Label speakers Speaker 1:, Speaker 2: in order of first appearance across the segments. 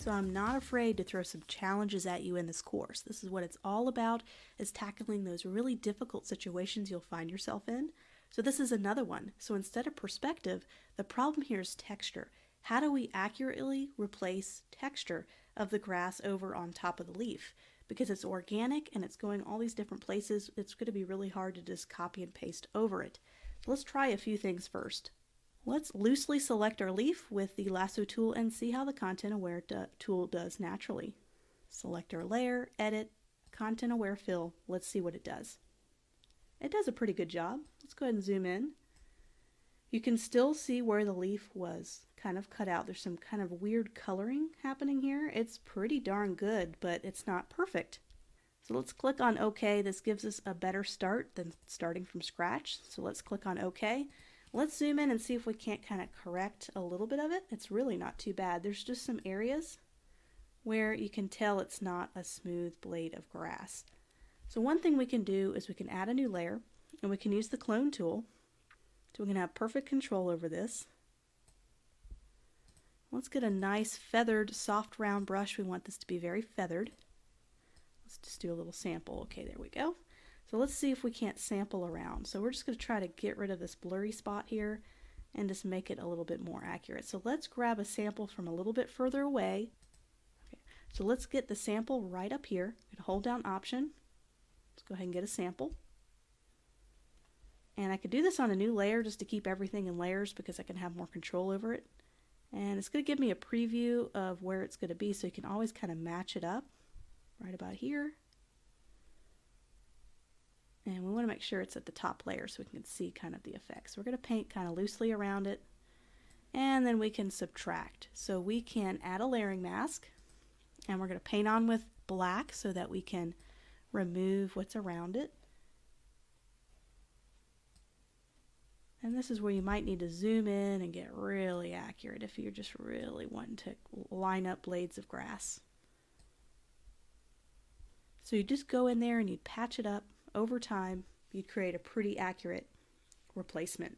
Speaker 1: So I'm not afraid to throw some challenges at you in this course. This is what it's all about, is tackling those really difficult situations you'll find yourself in. So this is another one. So instead of perspective, the problem here is texture. How do we accurately replace texture of the grass over on top of the leaf? Because it's organic and it's going all these different places, it's going to be really hard to just copy and paste over it. So let's try a few things first. Let's loosely select our leaf with the lasso tool and see how the content aware tool does naturally. Select our layer, edit, content aware fill. Let's see what it does. It does a pretty good job. Let's go ahead and zoom in. You can still see where the leaf was kind of cut out. There's some kind of weird coloring happening here. It's pretty darn good, but it's not perfect. So let's click on OK. This gives us a better start than starting from scratch. So let's click on OK. Let's zoom in and see if we can't kind of correct a little bit of it. It's really not too bad. There's just some areas where you can tell it's not a smooth blade of grass. So one thing we can do is we can add a new layer, and we can use the clone tool. So we can have perfect control over this. Let's get a nice feathered, soft round brush. We want this to be very feathered. Let's just do a little sample. Okay, there we go. So let's see if we can't sample around. So we're just going to try to get rid of this blurry spot here and just make it a little bit more accurate. So let's grab a sample from a little bit further away. Okay. So let's get the sample right up here. I'm going to hold down Option. Let's go ahead and get a sample. And I could do this on a new layer just to keep everything in layers because I can have more control over it. And it's going to give me a preview of where it's going to be, so you can always kind of match it up right about here. And we want to make sure it's at the top layer so we can see kind of the effects. We're going to paint kind of loosely around it, and then we can subtract. So we can add a layering mask, and we're going to paint on with black so that we can remove what's around it. And this is where you might need to zoom in and get really accurate if you're just really wanting to line up blades of grass. So you just go in there and you patch it up. Over time, you'd create a pretty accurate replacement.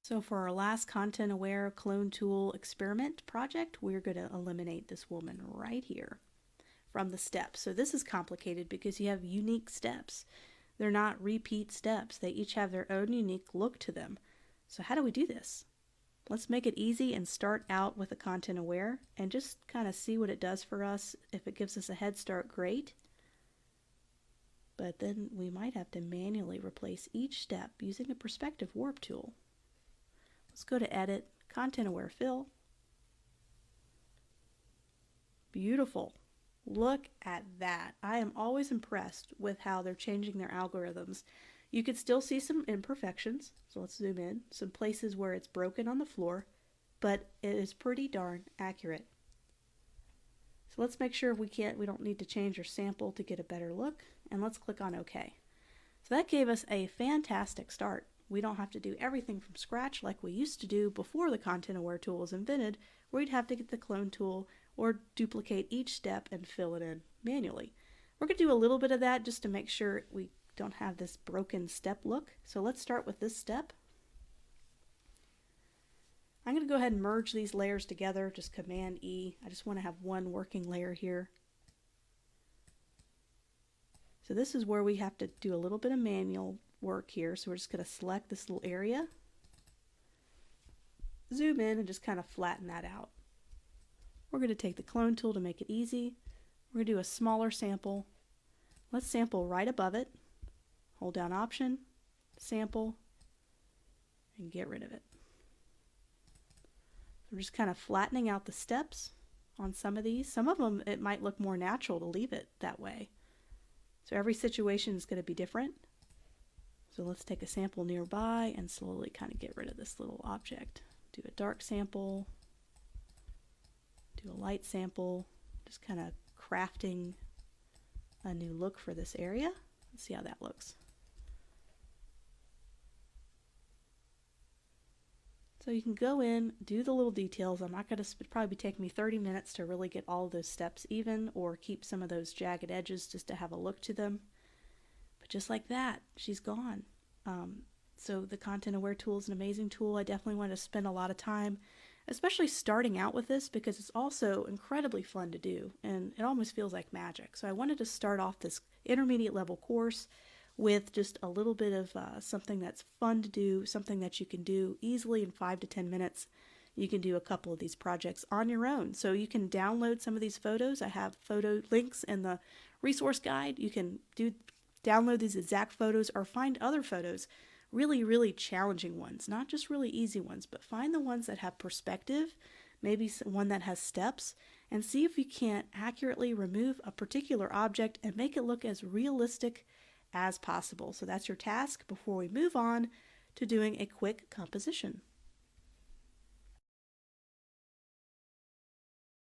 Speaker 1: So for our last content aware clone tool experiment project, we're going to eliminate this woman right here from the steps. So this is complicated because you have unique steps. They're not repeat steps. They each have their own unique look to them. So how do we do this? Let's make it easy and start out with a content aware and just kind of see what it does for us. If it gives us a head start, great. But then we might have to manually replace each step using a perspective warp tool. Let's go to Edit, Content Aware Fill. Beautiful. Look at that. I am always impressed with how they're changing their algorithms. You could still see some imperfections, so let's zoom in. Some places where it's broken on the floor, but it is pretty darn accurate. So let's make sure we don't need to change our sample to get a better look, and let's click on OK. So that gave us a fantastic start. We don't have to do everything from scratch like we used to do before the Content Aware tool was invented, where you'd have to get the clone tool or duplicate each step and fill it in manually. We're going to do a little bit of that just to make sure we don't have this broken step look. So let's start with this step. I'm going to go ahead and merge these layers together, just Command E. I just want to have one working layer here. So this is where we have to do a little bit of manual work here. So we're just going to select this little area, zoom in, and just kind of flatten that out. We're going to take the clone tool to make it easy. We're going to do a smaller sample. Let's sample right above it. Hold down Option, Sample, and get rid of it. We're just kind of flattening out the steps on some of these. Some of them, it might look more natural to leave it that way. So every situation is going to be different. So let's take a sample nearby and slowly kind of get rid of this little object. Do a dark sample, do a light sample, just kind of crafting a new look for this area. Let's see how that looks. So you can go in, do the little details. I'm not going to, probably be taking me 30 minutes to really get all of those steps even, or keep some of those jagged edges just to have a look to them. But just like that, she's gone. So the Content Aware tool is an amazing tool. I definitely want to spend a lot of time especially starting out with this because it's also incredibly fun to do and it almost feels like magic. So I wanted to start off this intermediate level course with just a little bit of something that's fun to do, something that you can do easily in 5 to 10 minutes. You can do a couple of these projects on your own. So you can download some of these photos. I have photo links in the resource guide. You can download these exact photos or find other photos, really challenging ones, not just really easy ones, but find the ones that have perspective, maybe one that has steps, and see if you can't accurately remove a particular object and make it look as realistic as possible. So that's your task before we move on to doing a quick composition.